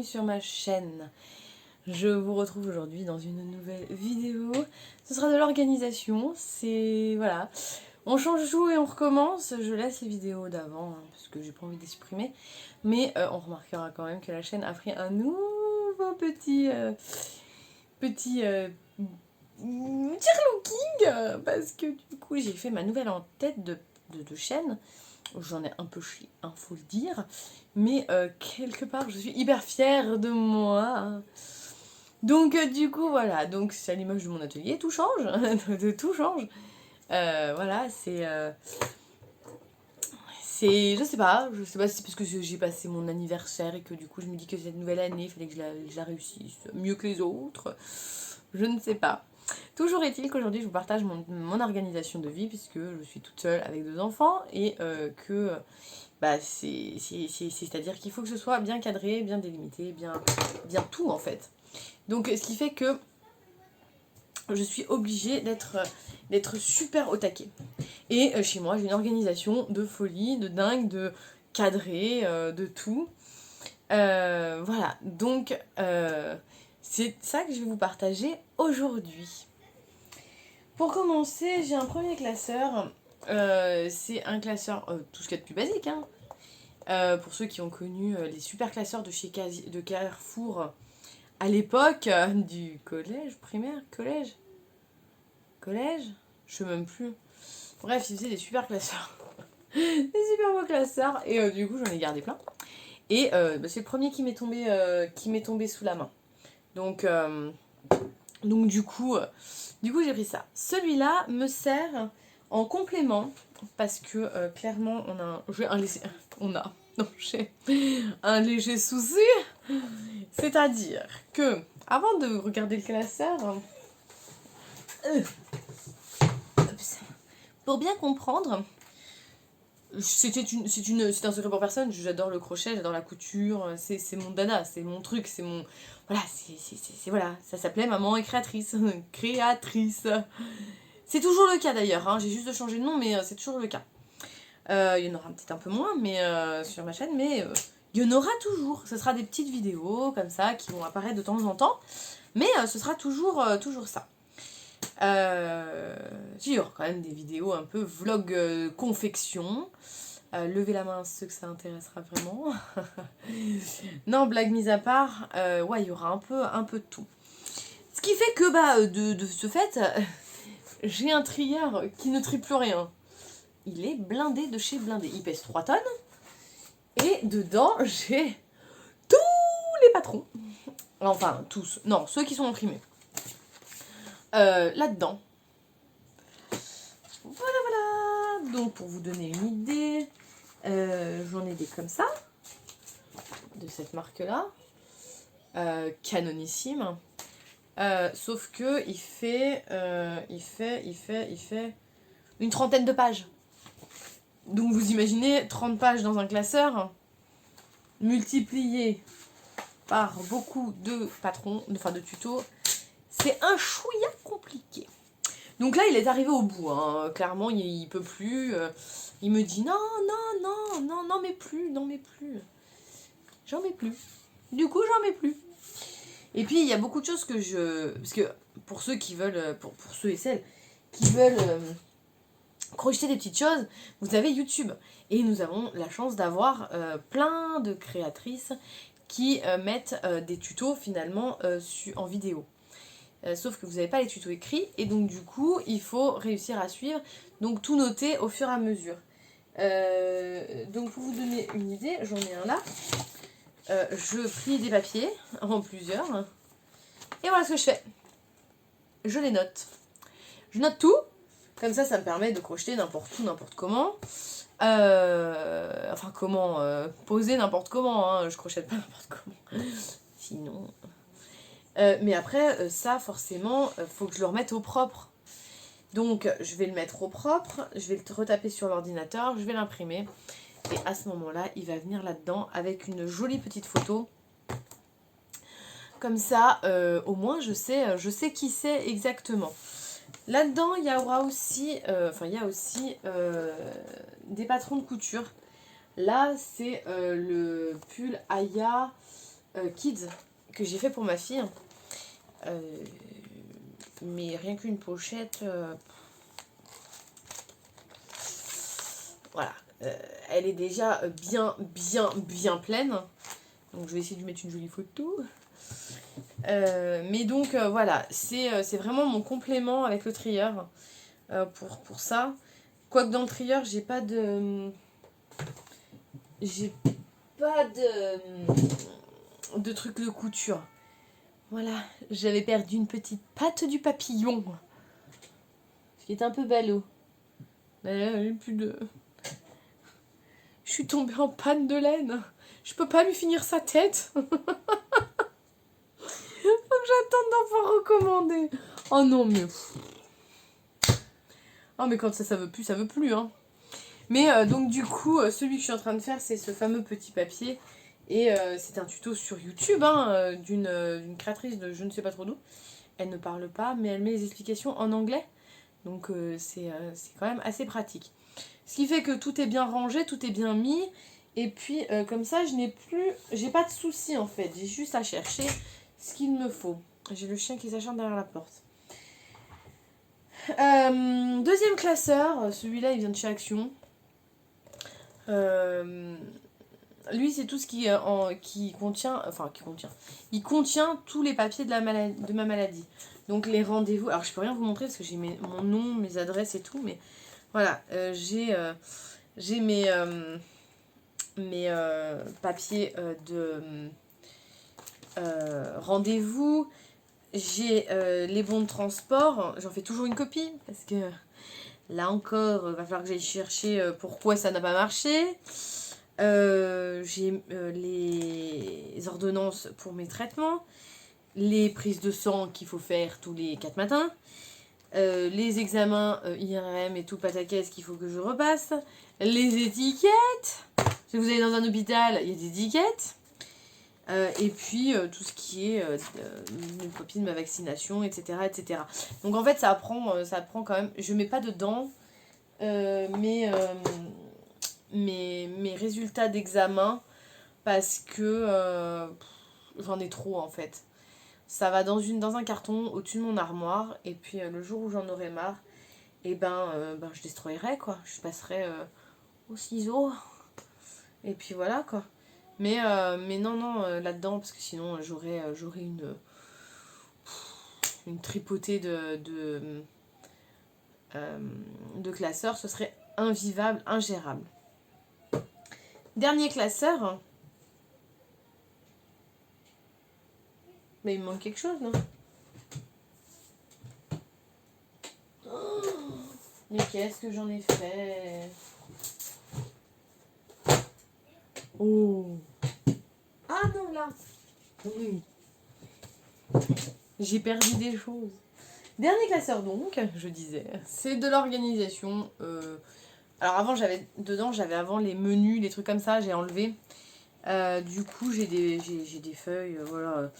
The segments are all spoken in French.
bienvenue sur ma chaîne. Je vous retrouve aujourd'hui dans une nouvelle vidéo. Ce sera de l'organisation, c'est... voilà. On change tout et on recommence. Je laisse les vidéos d'avant, hein, parce que j'ai pas envie de les supprimer. Mais on remarquera quand même que la chaîne a pris un nouveau petit looking, parce que du coup j'ai fait ma nouvelle en tête de chaîne. J'en ai un peu chié, hein, faut le dire. Mais quelque part, je suis hyper fière de moi. Donc du coup, voilà. Donc c'est à l'image de mon atelier, tout change. Tout change. Voilà, c'est... Je sais pas si c'est parce que j'ai passé mon anniversaire et que du coup je me dis que cette nouvelle année, il fallait que je la réussisse mieux que les autres. Je ne sais pas. Toujours est-il qu'aujourd'hui je vous partage mon organisation de vie, puisque je suis toute seule avec 2 enfants et que bah, c'est-à-dire qu'il faut que ce soit bien cadré, bien délimité, bien tout en fait. Donc ce qui fait que je suis obligée d'être super au taquet. Et chez moi j'ai une organisation de folie, de dingue, de cadré, de tout. Voilà, donc c'est ça que je vais vous partager aujourd'hui. Pour commencer, j'ai un premier classeur. C'est un classeur, tout ce qu'il y a de plus basique, hein. Pour ceux qui ont connu les super classeurs de Carrefour à l'époque du collège, primaire, collège, je sais même plus. Bref, ils faisaient des super classeurs, des super beaux classeurs, et du coup j'en ai gardé plein. Et bah, c'est le premier qui m'est tombé sous la main. Donc du coup j'ai pris ça. Celui-là me sert en complément parce que clairement j'ai un léger souci. C'est-à-dire que avant de regarder le classeur, pour bien comprendre, c'est un secret pour personne. J'adore le crochet, j'adore la couture, c'est mon dada, c'est mon truc, c'est mon... Voilà, voilà, ça s'appelait Maman est créatrice. Créatrice. C'est toujours le cas d'ailleurs, hein. J'ai juste changé de nom, mais c'est toujours le cas. Il y en aura peut-être un peu moins mais sur ma chaîne, mais il y en aura toujours. Ce sera des petites vidéos comme ça qui vont apparaître de temps en temps, mais ce sera toujours ça. Il y aura quand même des vidéos un peu vlog confection. Levez la main ceux que ça intéressera vraiment. Non, blague mise à part, ouais, il y aura un peu de tout. Ce qui fait que bah de ce fait, j'ai un trieur qui ne trie plus rien. Il est blindé de chez blindé. Il pèse 3 tonnes. Et dedans, j'ai tous les patrons. Enfin, tous. Non, ceux qui sont imprimés. Là-dedans. Voilà. Donc, pour vous donner une idée, j'en ai des comme ça. De cette marque-là. Canonissime. Sauf que il fait une trentaine de pages. Donc vous imaginez 30 pages dans un classeur, multiplié par beaucoup de patrons, de tutos, c'est un chouïa compliqué. Donc là il est arrivé au bout, hein. Clairement il peut plus, il me dit non, mais plus, j'en mets plus. Du coup j'en mets plus. Et puis il y a beaucoup de choses que parce que pour ceux qui veulent, pour ceux et celles qui veulent crocheter des petites choses, vous avez YouTube. Et nous avons la chance d'avoir plein de créatrices qui mettent des tutos finalement en vidéo. Sauf que vous n'avez pas les tutos écrits et donc du coup il faut réussir à suivre. Donc tout noter au fur et à mesure. Donc pour vous donner une idée, j'en ai un là. Je plie des papiers en plusieurs. Et voilà ce que je fais. Je les note. Je note tout. Comme ça me permet de crocheter n'importe où, n'importe comment. Enfin, comment poser n'importe comment, hein. Je crochette pas n'importe comment. Sinon... mais après, ça, forcément, faut que je le remette au propre. Donc, je vais le mettre au propre, je vais le retaper sur l'ordinateur, je vais l'imprimer. Et à ce moment-là, il va venir là-dedans avec une jolie petite photo. Comme ça, au moins, je sais qui c'est exactement. Là-dedans, il y aura aussi, des patrons de couture. Là, c'est le pull Aya Kids que j'ai fait pour ma fille. Mais rien qu'une pochette, voilà, elle est déjà bien pleine. Donc je vais essayer de lui mettre une jolie photo. Mais donc voilà, c'est vraiment mon complément avec le trieur pour ça. Quoique dans le trieur, j'ai pas de trucs de couture. Voilà, j'avais perdu une petite patte du papillon. Ce qui est un peu ballot. J'ai plus de... Je suis tombée en panne de laine. Je peux pas lui finir sa tête. Faut que j'attende d'en pouvoir recommander. Oh non, mais... Oh, mais quand ça veut plus, ça veut plus, hein. Mais donc du coup, celui que je suis en train de faire, c'est ce fameux petit papier. Et c'est un tuto sur YouTube hein, d'une créatrice de je ne sais pas trop d'où. Elle ne parle pas, mais elle met les explications en anglais. Donc c'est quand même assez pratique. Ce qui fait que tout est bien rangé, tout est bien mis. Et puis comme ça, j'ai pas de soucis en fait. J'ai juste à chercher ce qu'il me faut. J'ai le chien qui s'acharne derrière la porte. Deuxième classeur, celui-là il vient de chez Action. Lui, c'est tout ce qui contient... Il contient tous les papiers de ma maladie. Donc, les rendez-vous... Alors, je peux rien vous montrer parce que j'ai mon nom, mes adresses et tout. Mais voilà, j'ai mes papiers de rendez-vous. J'ai les bons de transport. J'en fais toujours une copie parce que là encore, il va falloir que j'aille chercher pourquoi ça n'a pas marché. J'ai les ordonnances pour mes traitements, les prises de sang qu'il faut faire tous les 4 matins, les examens IRM et tout pataquès qu'il faut que je repasse, les étiquettes. Si vous allez dans un hôpital, il y a des étiquettes. Et puis tout ce qui est une copie de ma vaccination, etc., etc. Donc en fait, ça prend quand même... Je mets pas dedans mes résultats d'examen parce que j'en ai trop en fait. Ça va dans un carton au-dessus de mon armoire et puis le jour où j'en aurai marre, et je destroyerai quoi. Je passerai au ciseau et puis voilà quoi. Mais non, là-dedans, parce que sinon j'aurais une tripotée de classeurs, ce serait invivable, ingérable. Dernier classeur. Mais il me manque quelque chose, non? Oh, mais qu'est-ce que j'en ai fait? Oh. Ah non, là. Oui. J'ai perdu des choses. Dernier classeur donc, je disais, c'est de l'organisation. Alors avant j'avais avant les menus, les trucs comme ça, j'ai enlevé. Du coup j'ai des feuilles, voilà,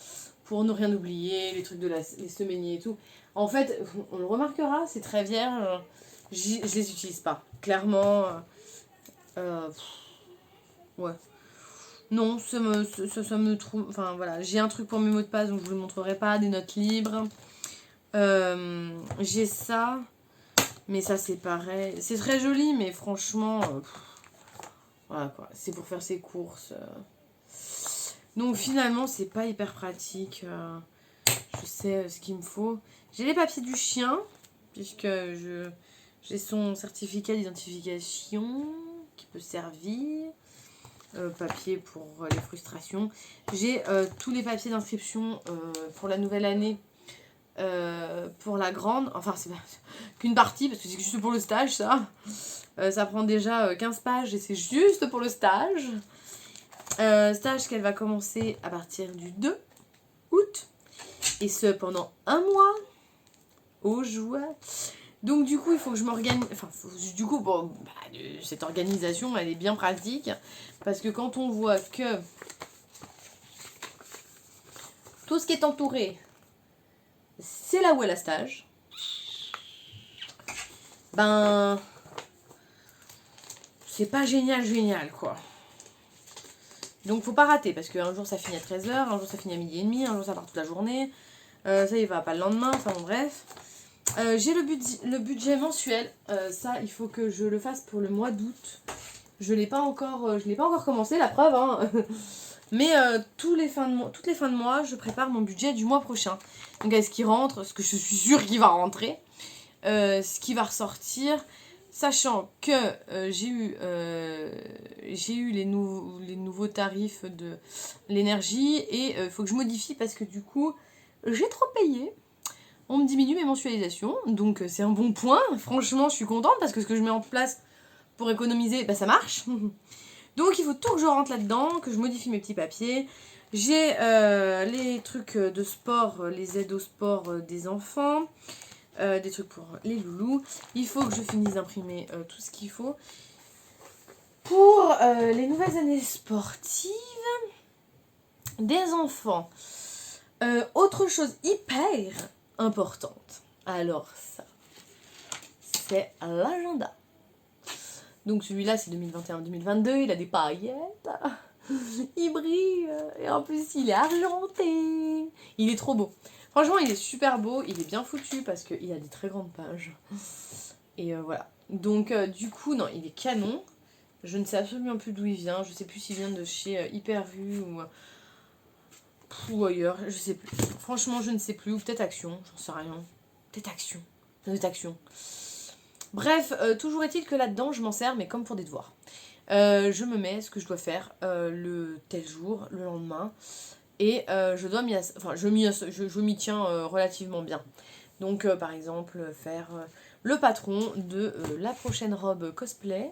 pour ne rien oublier, les trucs de les semainiers et tout. En fait, on le remarquera, c'est très vierge. Je les utilise pas. Clairement, ouais. Non, ça me trouve... Enfin voilà, j'ai un truc pour mes mots de passe, donc je vous le montrerai pas, des notes libres. J'ai ça, mais ça c'est pareil. C'est très joli, mais franchement, voilà quoi, c'est pour faire ses courses. Donc finalement, c'est pas hyper pratique. Je sais ce qu'il me faut. J'ai les papiers du chien, puisque j'ai son certificat d'identification qui peut servir. Papier pour les frustrations. J'ai tous les papiers d'inscription pour la nouvelle année. Pour la grande, enfin c'est qu'une partie parce que c'est juste pour le stage ça. Ça prend déjà 15 pages et c'est juste pour le stage. Stage qu'elle va commencer à partir du 2 août et ce pendant un mois au juin. Donc du coup il faut que je m'organise, du coup cette organisation elle est bien pratique parce que quand on voit que tout ce qui est entouré c'est là où elle a stage, c'est pas génial quoi. Donc faut pas rater, parce qu'un jour ça finit à 13h, un jour ça finit à 12h30, un jour ça part toute la journée. Ça il va pas le lendemain, enfin bon bref. J'ai le budget mensuel, ça il faut que je le fasse pour le mois d'août. Je l'ai pas encore commencé, la preuve, hein. Mais toutes les fins de mois, je prépare mon budget du mois prochain. Donc est-ce qu'il rentre, ce que je suis sûre qu'il va rentrer, ce qui va ressortir, sachant que j'ai eu les nouveaux tarifs de l'énergie et il faut que je modifie parce que du coup, j'ai trop payé. On me diminue mes mensualisations, donc c'est un bon point. Franchement, je suis contente parce que ce que je mets en place pour économiser, bah, ça marche. Donc il faut tout que je rentre là-dedans, que je modifie mes petits papiers. J'ai les trucs de sport, les aides au sport des enfants, des trucs pour les loulous. Il faut que je finisse d'imprimer tout ce qu'il faut. Pour les nouvelles années sportives des enfants, autre chose hyper importante. Alors ça, c'est l'agenda. Donc celui-là c'est 2021-2022, il a des paillettes, il brille, et en plus il est argenté. Il est trop beau. Franchement il est super beau, il est bien foutu parce qu'il a des très grandes pages. Et voilà. Donc du coup, non, il est canon. Je ne sais absolument plus d'où il vient. Je sais plus s'il vient de chez Hypervue ou ailleurs. Je sais plus. Franchement, je ne sais plus. Ou peut-être Action, j'en sais rien. Peut-être Action. Peut-être Action. Bref, toujours est-il que là-dedans, je m'en sers, mais comme pour des devoirs. Je me mets ce que je dois faire le tel jour, le lendemain. Et je m'y tiens relativement bien. Donc, par exemple, faire le patron de la prochaine robe cosplay.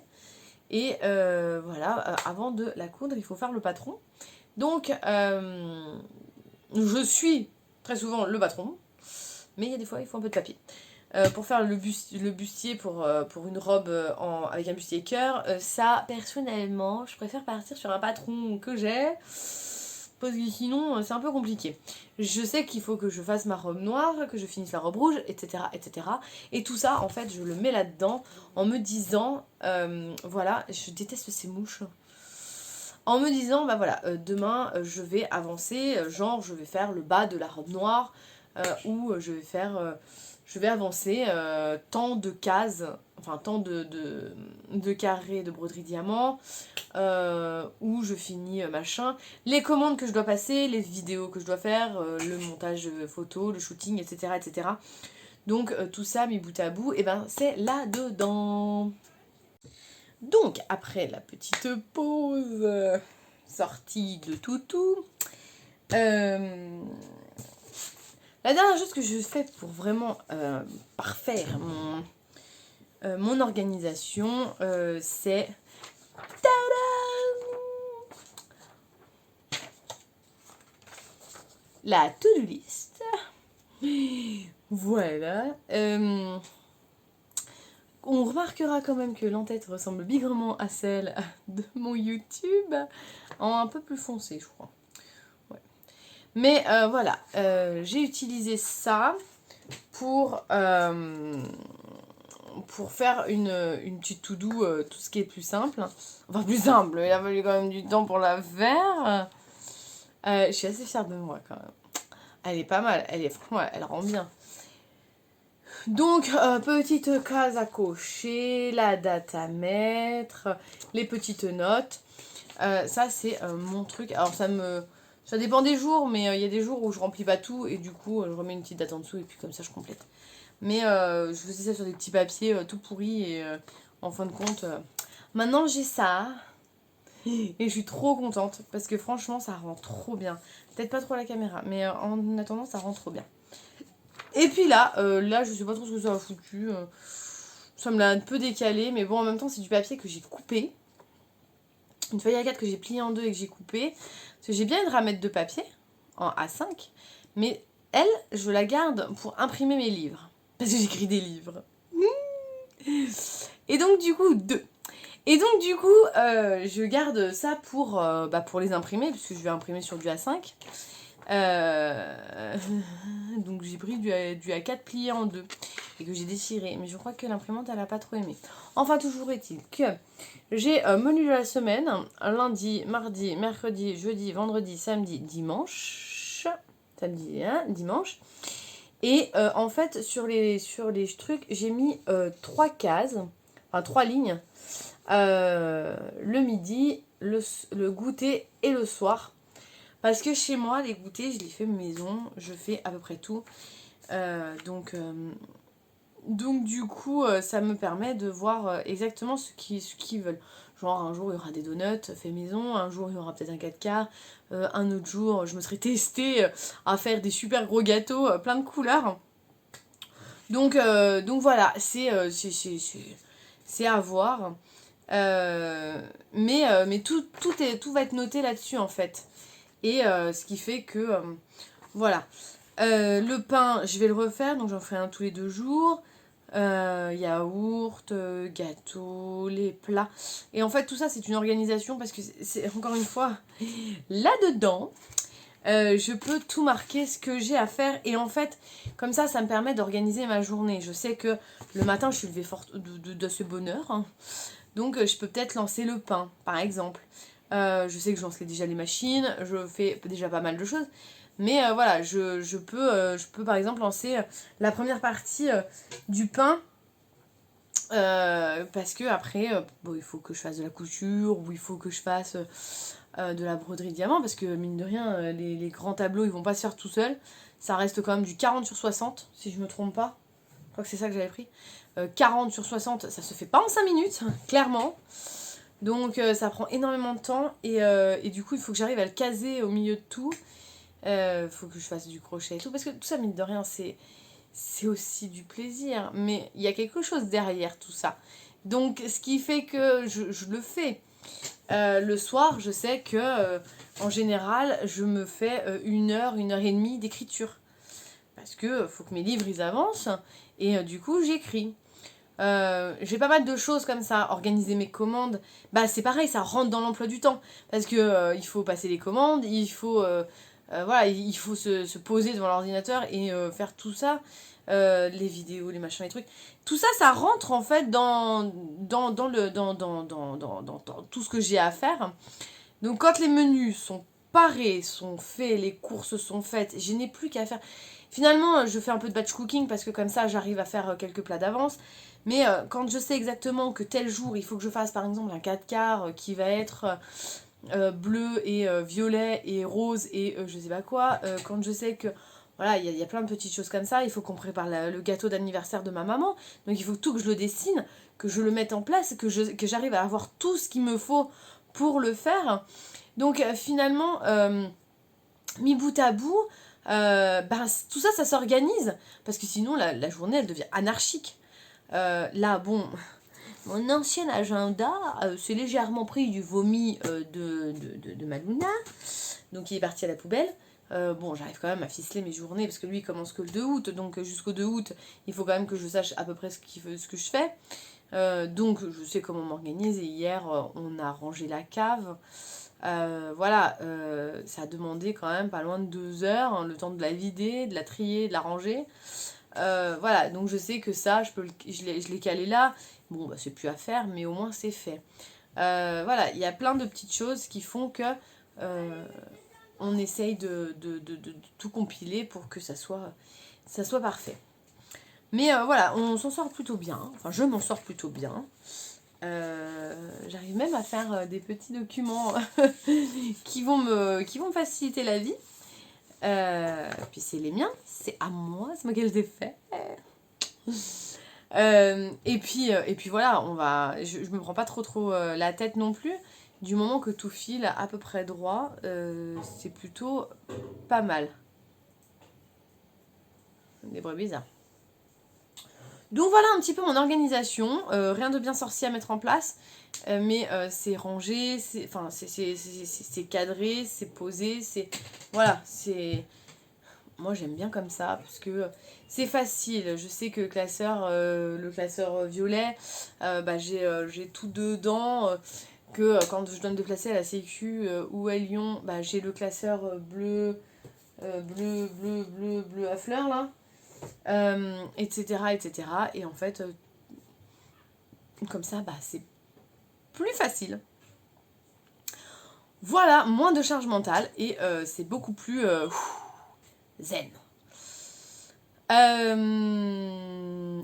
Et voilà, avant de la coudre, il faut faire le patron. Donc, je suis très souvent le patron. Mais il y a des fois, il faut un peu de papier. Pour faire le bustier pour une robe avec un bustier cœur, ça, personnellement, je préfère partir sur un patron que j'ai. Parce que sinon, c'est un peu compliqué. Je sais qu'il faut que je fasse ma robe noire, que je finisse la robe rouge, etc. etc. Et tout ça, en fait, je le mets là-dedans en me disant, voilà, je déteste ces mouches. En me disant, bah voilà, demain, je vais avancer, genre, je vais faire le bas de la robe noire, ou je vais avancer tant de cases, enfin tant de carrés de broderie diamant, où je finis machin, les commandes que je dois passer, les vidéos que je dois faire, le montage photo, le shooting, etc. etc. Donc tout ça mis bout à bout, et ben c'est là-dedans. Donc après la petite pause sortie de toutou, la dernière chose que je fais pour vraiment parfaire mon organisation, c'est... Tadam ! La to-do list. Voilà. On remarquera quand même que l'entête ressemble bigrement à celle de mon YouTube, en un peu plus foncé, je crois. Ouais. Mais voilà, j'ai utilisé ça pour faire une petite to-do, tout ce qui est plus simple. Enfin, plus simple, il a fallu quand même du temps pour la faire. Je suis assez fière de moi quand même. Elle est pas mal, franchement, elle rend bien. Donc, petite case à cocher, la date à mettre, les petites notes. Ça, c'est mon truc. Alors, ça dépend des jours, mais il y a des jours où je remplis pas tout et du coup, je remets une petite date en dessous et puis comme ça, je complète. Mais je faisais ça sur des petits papiers tout pourris et en fin de compte, maintenant j'ai ça. Et je suis trop contente parce que franchement, ça rend trop bien. Peut-être pas trop la caméra, mais en attendant, ça rend trop bien. Et puis là, je sais pas trop ce que ça a foutu. Ça me l'a un peu décalé, mais bon, en même temps, c'est du papier que j'ai coupé. Une feuille A4 que j'ai pliée en deux et que j'ai coupé. Parce que j'ai bien une ramette de papier en A5, mais elle, je la garde pour imprimer mes livres. Parce que j'écris des livres. Et donc, du coup, je garde ça pour les imprimer, puisque je vais imprimer sur du A5. Donc j'ai pris du A4 plié en deux et que j'ai déchiré. Mais je crois que l'imprimante, elle a pas trop aimé. Enfin, toujours est-il que j'ai menu de la semaine. Lundi, mardi, mercredi, jeudi, vendredi, samedi, dimanche. Samedi, hein, dimanche. Et en fait, sur les trucs, j'ai mis 3 cases, enfin 3 lignes. Le midi, le goûter et le soir. Parce que chez moi, les goûters, je les fais maison. Je fais à peu près tout. Donc du coup, ça me permet de voir exactement ce qu'ils veulent. Genre, un jour, il y aura des donuts fait maison. Un jour, il y aura peut-être un 4 quarts. Un autre jour, je me serais testée à faire des super gros gâteaux, plein de couleurs. Donc voilà, c'est à voir. Mais tout va être noté là-dessus, en fait. Et ce qui fait que... voilà. Le pain, je vais le refaire, donc j'en ferai un tous les 2 jours. Yaourt, gâteau, les plats. Et en fait, tout ça, c'est une organisation parce que c'est encore une fois, là-dedans, je peux tout marquer ce que j'ai à faire. Et en fait, comme ça me permet d'organiser ma journée. Je sais que le matin, je suis levée forte de ce bonheur. Hein. Donc, je peux peut-être lancer le pain, par exemple. Je sais que je lance déjà les machines, je fais déjà pas mal de choses. Mais voilà, je peux par exemple lancer la première partie du pain. Parce que après, bon, il faut que je fasse de la couture ou il faut que je fasse de la broderie diamant. Parce que mine de rien, les grands tableaux, ils vont pas se faire tout seuls. Ça reste quand même du 40/60, si je me trompe pas. Je crois que c'est ça que j'avais pris. 40/60, ça se fait pas en 5 minutes, clairement. Donc ça prend énormément de temps et du coup il faut que j'arrive à le caser au milieu de tout. Faut que je fasse du crochet et tout parce que tout ça mine de rien c'est aussi du plaisir mais il y a quelque chose derrière tout ça. Donc ce qui fait que je le fais. Le soir je sais que en général je me fais 1 heure, 1 heure et demie d'écriture. Parce que faut que mes livres ils avancent et du coup j'écris. J'ai pas mal de choses comme ça, organiser mes commandes, bah c'est pareil, ça rentre dans l'emploi du temps parce que il faut passer les commandes, il faut voilà, il faut se poser devant l'ordinateur et faire tout ça, les vidéos, les machins, les trucs, tout ça, ça rentre en fait dans tout ce que j'ai à faire. Donc quand les menus sont parés, sont faits, les courses sont faites, je n'ai plus qu'à faire. Finalement, je fais un peu de batch cooking parce que comme ça, j'arrive à faire quelques plats d'avance. Mais quand je sais exactement que tel jour, il faut que je fasse par exemple un 4 quarts qui va être bleu et violet et rose et je sais pas quoi. Quand je sais que voilà, il y a plein de petites choses comme ça. Il faut qu'on prépare le gâteau d'anniversaire de ma maman. Donc il faut tout que je le dessine, que je le mette en place, que j'arrive à avoir tout ce qu'il me faut pour le faire. Donc finalement, mis bout à bout, tout ça, ça s'organise. Parce que sinon, la journée, elle devient anarchique. Là, bon, mon ancien agenda, c'est légèrement pris du vomi de Maluna. Donc il est parti à la poubelle. Bon, j'arrive quand même à ficeler mes journées parce que lui il commence que le 2 août. Donc jusqu'au 2 août, il faut quand même que je sache à peu près ce que je fais. Donc je sais comment m'organiser. Hier, on a rangé la cave. Voilà, ça a demandé quand même pas loin de 2 heures, hein, le temps de la vider, de la trier, de la ranger. Voilà, donc je sais que ça, je l'ai calé là. Bon, bah, c'est plus à faire, mais au moins c'est fait. Voilà, il y a plein de petites choses qui font que on essaye de tout compiler pour que ça soit parfait. Mais voilà, on s'en sort plutôt bien. Enfin, je m'en sors plutôt bien. J'arrive même à faire des petits documents qui vont me faciliter la vie. Puis c'est les miens, c'est à moi, c'est moi qui les ai faits. Et puis voilà, je me prends pas trop la tête non plus. Du moment que tout file à peu près droit, c'est plutôt pas mal. Des bruits bizarres. Donc voilà un petit peu mon organisation. Rien de bien sorcier à mettre en place. Mais c'est rangé, c'est cadré, c'est posé, voilà, c'est... Moi j'aime bien comme ça parce que c'est facile. Je sais que le classeur violet, j'ai tout dedans. Que quand je dois me déplacer à la Sécu ou à Lyon, j'ai le classeur bleu, bleu à fleurs là, etc., etc. Et en fait, comme ça, bah, c'est plus facile. Voilà, moins de charge mentale et c'est beaucoup plus zen. Et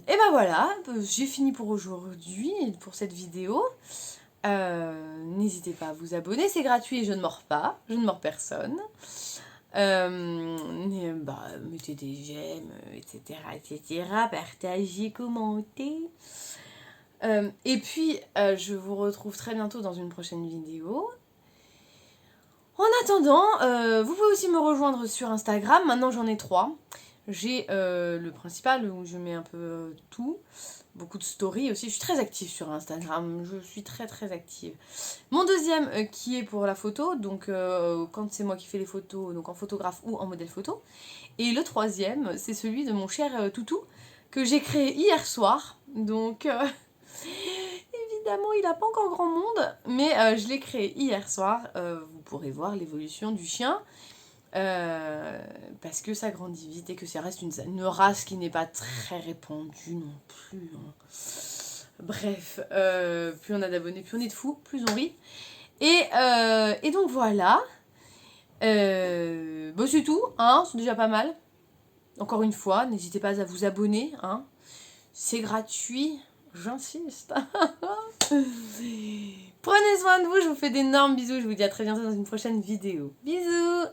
ben voilà, j'ai fini pour aujourd'hui, pour cette vidéo. N'hésitez pas à vous abonner, c'est gratuit et je ne mords pas, je ne mords personne. Mettez des j'aime, etc., etc., partagez, commentez. Et puis, je vous retrouve très bientôt dans une prochaine vidéo. En attendant, vous pouvez aussi me rejoindre sur Instagram. Maintenant, j'en ai 3. J'ai le principal où je mets un peu tout. Beaucoup de stories aussi. Je suis très active sur Instagram. Je suis très très active. Mon deuxième qui est pour la photo. Donc, quand c'est moi qui fais les photos, donc en photographe ou en modèle photo. Et le troisième, c'est celui de mon cher toutou que j'ai créé hier soir. Donc... Évidemment, il n'a pas encore grand monde, mais je l'ai créé hier soir. Vous pourrez voir l'évolution du chien. Parce que ça grandit vite et que ça reste une race qui n'est pas très répandue non plus. Hein. Bref, plus on a d'abonnés, plus on est de fous, plus on rit. Et donc voilà. Bon, c'est tout, hein, c'est déjà pas mal. Encore une fois, n'hésitez pas à vous abonner. Hein. C'est gratuit. J'insiste. Prenez soin de vous, je vous fais d'énormes bisous. Je vous dis à très bientôt dans une prochaine vidéo. Bisous.